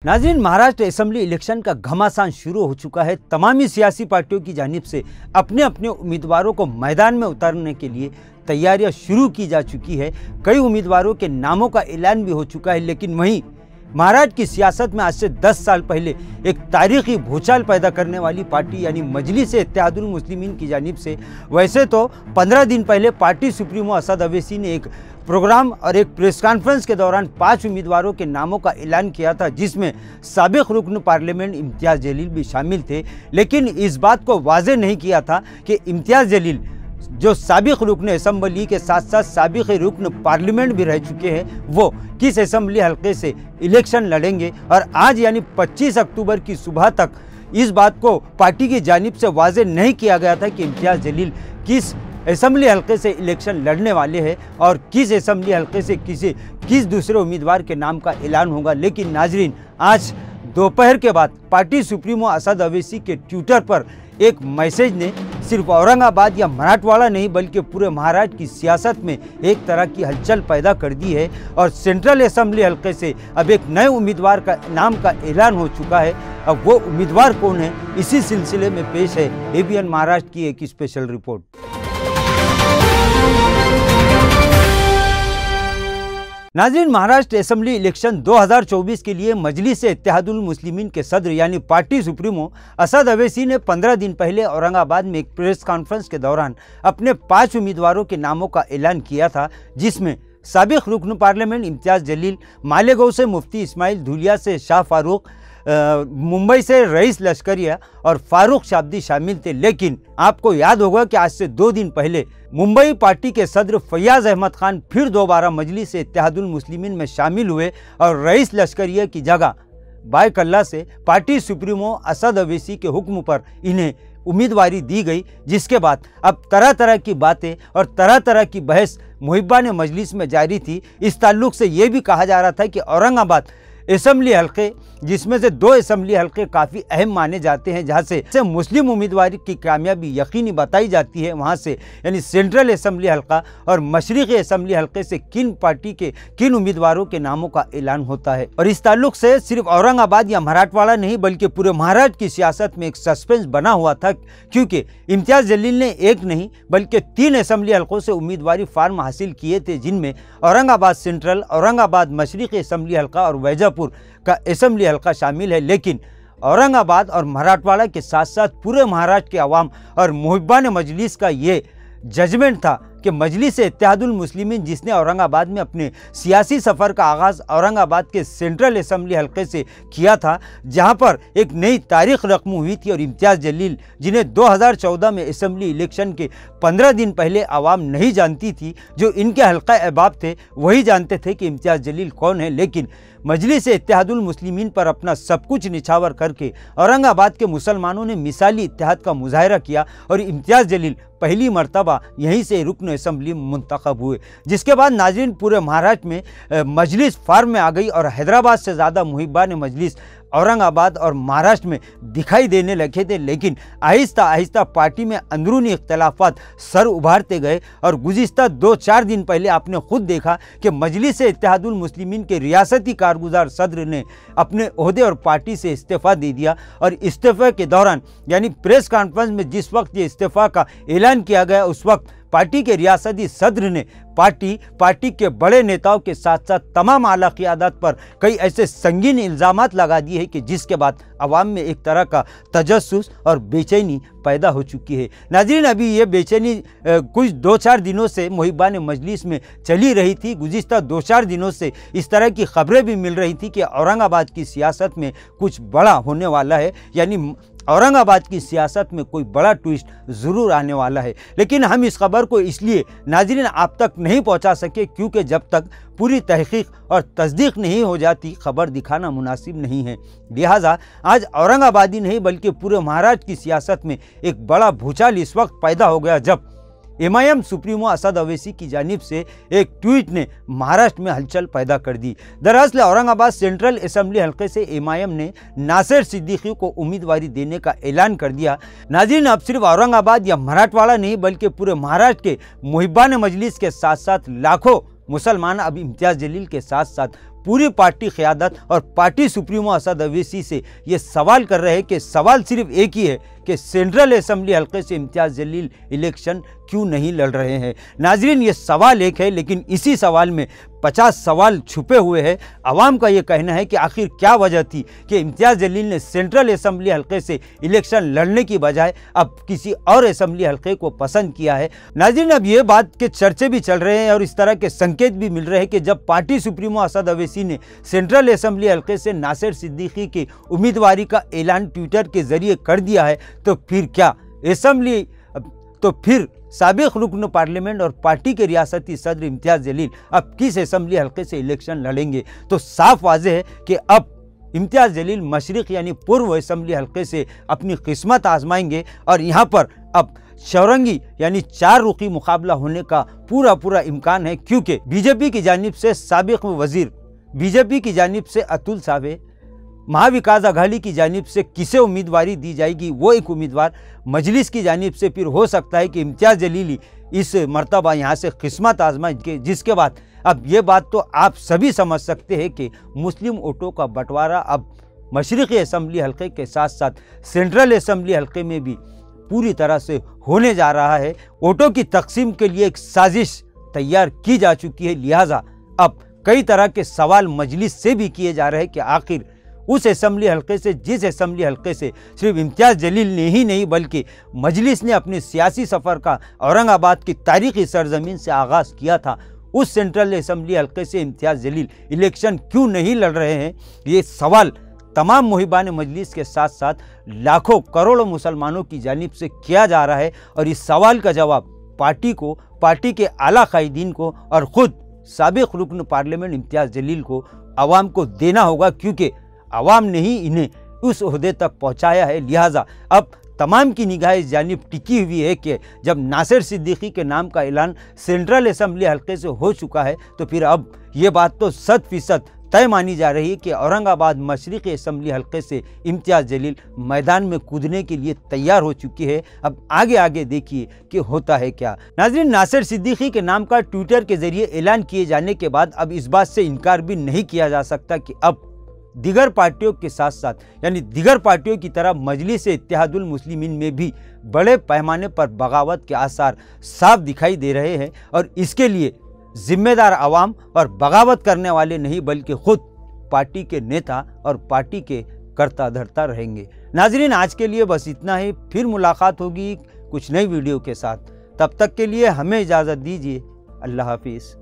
नाज़रीन, Maharashtra assembly election का घमासान शुरू हो चुका है। तमामी सियासी पार्टियों की जानिब से अपने अपने उम्मीदवारों को मैदान में उतारने के लिए तैयारियां शुरू की जा चुकी है। कई उम्मीदवारों के नामों का ऐलान भी हो चुका है। लेकिन वहीं महाराष्ट्र की सियासत में आज से 10 साल पहले एक तारीखी भूचाल पैदा करने वाली पार्टी यानी मजलिस-ए-इत्तेहादुल मुस्लिमीन की जानिब से वैसे तो 15 दिन पहले पार्टी सुप्रीमो असद अवैसी ने एक प्रोग्राम और एक प्रेस कॉन्फ्रेंस के दौरान 5 उम्मीदवारों के नामों का ऐलान किया था, जिसमें साबिक रुकन पार्लियामेंट इम्तियाज़ जलील भी शामिल थे। लेकिन इस बात को वाज़ेह नहीं किया था कि इम्तियाज़ जलील जो साबिक रुकन असम्बली के साथ साथ साबिक रुकन पार्लियामेंट भी रह चुके हैं, वो किस असम्बली हल्के से इलेक्शन लड़ेंगे। और आज यानी 25 अक्टूबर की सुबह तक इस बात को पार्टी की जानिब से वाज़ेह नहीं किया गया था कि इम्तियाज़ जलील किस असम्बली हल्के से इलेक्शन लड़ने वाले हैं और किस असम्बली हल्के से किस दूसरे उम्मीदवार के नाम का ऐलान होगा। लेकिन नाजरीन, आज दोपहर के बाद पार्टी सुप्रीमो असद अवैसी के ट्विटर पर एक मैसेज ने सिर्फ औरंगाबाद या मराठवाड़ा नहीं बल्कि पूरे महाराष्ट्र की सियासत में एक तरह की हलचल पैदा कर दी है। और सेंट्रल असम्बली हल्के से अब एक नए उम्मीदवार का नाम का ऐलान हो चुका है। अब वो उम्मीदवार कौन है, इसी सिलसिले में पेश है ABN महाराष्ट्र की एक स्पेशल रिपोर्ट। नाज़रीन, महाराष्ट्र असेंबली इलेक्शन 2024 के लिए मजलिस-ए-इत्तेहादुल मुस्लिमीन के सदर यानी पार्टी सुप्रीमो असद अवैसी ने 15 दिन पहले औरंगाबाद में एक प्रेस कॉन्फ्रेंस के दौरान अपने 5 उम्मीदवारों के नामों का ऐलान किया था, जिसमें साबिक रुकन पार्लियामेंट इम्तियाज़ जलील, मालेगांव से मुफ्ती इस्माइल, धुलिया से शाह फारूक, मुंबई से रईस लश्करिया और फारूक शाब्दी शामिल थे। लेकिन आपको याद होगा कि आज से 2 दिन पहले मुंबई पार्टी के सदर फैयाज अहमद खान फिर दोबारा मजलिस-ए-इत्तेहादुल मुस्लिमीन में शामिल हुए और रईस लश्करिया की जगह बायकल्ला से पार्टी सुप्रीमो असद अवैसी के हुक्म पर इन्हें उम्मीदवारी दी गई। जिसके बाद अब तरह तरह की बातें और तरह तरह की बहस मुहिब्बान मजलिस में जारी थी। इस ताल्लुक से ये भी कहा जा रहा था कि औरंगाबाद असम्बली हल्के, जिसमें से 2 असम्बली हल्के काफ़ी अहम माने जाते हैं, जहाँ से मुस्लिम उम्मीदवार की कामयाबी यकीनी बताई जाती है, वहाँ से यानी सेंट्रल असम्बली हल्का और मशरिक़ी असम्बली हल्के से किन पार्टी के किन उम्मीदवारों के नामों का ऐलान होता है। और इस ताल्लुक से सिर्फ औरंगाबाद या मराठवाड़ा नहीं बल्कि पूरे महाराष्ट्र की सियासत में एक सस्पेंस बना हुआ था, क्योंकि इम्तियाज़ जलील ने एक नहीं बल्कि 3 असम्बली हल्कों से उम्मीदवारी फार्म हासिल किए थे, जिनमें औरंगाबाद सेंट्रल, औरंगाबाद मशरिक़ी असम्बली हल्का और वैजापुर का असम्बली हल्का शामिल है। लेकिन औरंगाबाद और मराठवाड़ा के साथ साथ पूरे महाराष्ट्र के अवाम और मुहिब्बान मजलिस का ये जजमेंट था कि मजलिस-ए-इत्तेहादुल मुस्लिमीन, जिसने औरंगाबाद में अपने सियासी सफ़र का आगाज़ औरंगाबाद के सेंट्रल असम्बली हल्के से किया था, जहां पर एक नई तारीख रकम हुई थी। और इम्तियाज़ जलील, जिन्हें 2014 में असम्बली इलेक्शन के 15 दिन पहले आवाम नहीं जानती थी, जो इनके हल्का अहबाब थे वही जानते थे कि इम्तियाज़ जलील कौन है। लेकिन मजलिस-ए-इत्तेहादुल मुस्लिमीन पर अपना सब कुछ निछावर करके औरंगाबाद के मुसलमानों ने मिसाली इत्तेहाद का मुजाहरा किया और इम्तियाज़ जलील पहली मरतबा यहीं से रुकन असम्बली मुंतखब हुए। जिसके बाद नाज़रीन, पूरे महाराष्ट्र में मजलिस फार्म में आ गई और हैदराबाद से ज़्यादा मुहिब्बान मजलिस औरंगाबाद और महाराष्ट्र में दिखाई देने लगे थे। लेकिन आहिस्ता आहिस्ता पार्टी में अंदरूनी इख्तलाफात सर उभारते गए और गुज़िश्ता 2-4 दिन पहले आपने खुद देखा कि मजलिस-ए-इत्तेहादुल मुस्लिमीन के रियासती कारगुजार सदर ने अपने ओहदे और पार्टी से इस्तीफ़ा दे दिया। और इस्तीफ़े के दौरान यानी प्रेस कॉन्फ्रेंस में जिस वक्त ये इस्तीफ़ा का ऐलान किया गया, उस वक्त पार्टी के रियासती सदर ने पार्टी के बड़े नेताओं के साथ साथ तमाम आला क़ियादत पर कई ऐसे संगीन इल्ज़ामात लगा दिए हैं कि जिसके बाद अवाम में एक तरह का तजस्सुस और बेचैनी पैदा हो चुकी है। नाज़रीन, अभी ये बेचैनी कुछ 2-4 दिनों से मुहिब्बान मजलिस में चली रही थी। गुज़िश्ता 2-4 दिनों से इस तरह की खबरें भी मिल रही थी कि औरंगाबाद की सियासत में कुछ बड़ा होने वाला है, यानी औरंगाबाद की सियासत में कोई बड़ा ट्विस्ट ज़रूर आने वाला है। लेकिन हम इस खबर को इसलिए नाज़रीन आप तक नहीं पहुंचा सके क्योंकि जब तक पूरी तहकीक और तस्दीक नहीं हो जाती खबर दिखाना मुनासिब नहीं है। लिहाजा आज औरंगाबाद ही नहीं बल्कि पूरे महाराष्ट्र की सियासत में एक बड़ा भूचाल इस वक्त पैदा हो गया, जब MIM सुप्रीमो असद अवैसी की जानिब से एक ट्वीट ने महाराष्ट्र में हलचल पैदा कर दी। दरअसल औरंगाबाद सेंट्रल असम्बली हल्के से MIM ने नासिर सिद्दीकी को उम्मीदवारी देने का ऐलान कर दिया। नाज़रीन, अब सिर्फ औरंगाबाद या मराठवाड़ा नहीं बल्कि पूरे महाराष्ट्र के मुहिब्बान मजलिस के साथ साथ लाखों मुसलमान अब इम्तियाज़ जलील के साथ साथ पूरी पार्टी क़यादत और पार्टी सुप्रीमो असद अवैसी से ये सवाल कर रहे हैं कि सवाल सिर्फ एक ही है कि सेंट्रल असेंबली हल्के से इम्तियाज़ जलील इलेक्शन क्यों नहीं लड़ रहे हैं। नाजरीन, ये सवाल एक है, लेकिन इसी सवाल में 50 सवाल छुपे हुए हैं। अवाम का ये कहना है कि आखिर क्या वजह थी कि इम्तियाज़ जलील ने सेंट्रल असेंबली हल्के से इलेक्शन लड़ने की बजाय अब किसी और असेंबली हल्के को पसंद किया है। नाजरीन, अब ये बात के चर्चे भी चल रहे हैं और इस तरह के संकेत भी मिल रहे हैं कि जब पार्टी सुप्रीमो असद अवैसी ने सेंट्रल असेंबली हल्के से नासिर सिद्दीकी की उम्मीदवारी का ऐलान ट्विटर के जरिए कर दिया है, तो फिर क्या फिर साबिक रुकन पार्लियामेंट और पार्टी के रियासती सदर इम्तियाज़ जलील अब किस असेंबली हल्के से इलेक्शन लड़ेंगे? तो साफ वाज़ेह है कि अब इम्तियाज़ जलील मशरिक़ यानी पूर्व असेंबली हल्के से अपनी किस्मत आजमाएंगे और यहाँ पर अब चौरंगी यानी 4 रुखी मुकाबला होने का पूरा इम्कान है, क्योंकि बीजेपी की जानिब से साबिक वज़ीर, बीजेपी की जानिब से अतुल सावे, महाविकास अघाड़ी की जानिब से किसे उम्मीदवारी दी जाएगी वो एक उम्मीदवार, मजलिस की जानिब से फिर हो सकता है कि इम्तियाज़ जलील इस मरतबा यहाँ से किस्मत आजमाएंगे, जिसके बाद अब ये बात तो आप सभी समझ सकते हैं कि मुस्लिम वोटों का बंटवारा अब मशरिक़ी असेंबली हल्के के साथ साथ सेंट्रल असेंबली हल्के में भी पूरी तरह से होने जा रहा है। वोटों की तकसीम के लिए एक साजिश तैयार की जा चुकी है, लिहाजा अब कई तरह के सवाल मजलिस से भी किए जा रहे हैं कि आखिर उस असेंबली हल्के से, जिस असेंबली हल्के से सिर्फ इम्तियाज़ जलील ने ही नहीं बल्कि मजलिस ने अपने सियासी सफ़र का औरंगाबाद की तारीख़ी सरजमीन से आगाज़ किया था, उस सेंट्रल असेंबली हल्के से इम्तियाज़ जलील इलेक्शन क्यों नहीं लड़ रहे हैं? ये सवाल तमाम मुहिबान मजलिस के साथ साथ लाखों करोड़ों मुसलमानों की जानिब से किया जा रहा है और इस सवाल का जवाब पार्टी को, पार्टी के आला कायदीन को और ख़ुद साबिक रुकन पार्लियामेंट इम्तियाज़ जलील को, आवाम को देना होगा, क्योंकि आवाम ने ही इन्हें उस ओहदे तक पहुंचाया है। लिहाजा अब तमाम की निगाह इस जानिब टिकी हुई है कि जब नासिर सिद्दीकी के नाम का ऐलान सेंट्रल असेंबली हल्के से हो चुका है, तो फिर अब ये बात तो 100% तय मानी जा रही है कि औरंगाबाद मशरिक़ी असेंबली हल्के से इम्तियाज़ जलील मैदान में कूदने के लिए तैयार हो चुकी है। अब आगे देखिए कि होता है क्या। नाज़रीन, नासिर सिद्दीकी के नाम का ट्विटर के जरिए ऐलान किए जाने के बाद अब इस बात से इनकार भी नहीं किया जा सकता कि अब दिगर पार्टियों के साथ साथ यानी दिगर पार्टियों की तरह मजलिस इत्तेहादुल मुस्लिमीन में भी बड़े पैमाने पर बगावत के आसार साफ दिखाई दे रहे हैं और इसके लिए जिम्मेदार आवाम और बगावत करने वाले नहीं बल्कि खुद पार्टी के नेता और पार्टी के कर्ता धर्ता रहेंगे। नाजरीन, आज के लिए बस इतना ही, फिर मुलाकात होगी कुछ नई वीडियो के साथ। तब तक के लिए हमें इजाज़त दीजिए। अल्लाह हाफिज़।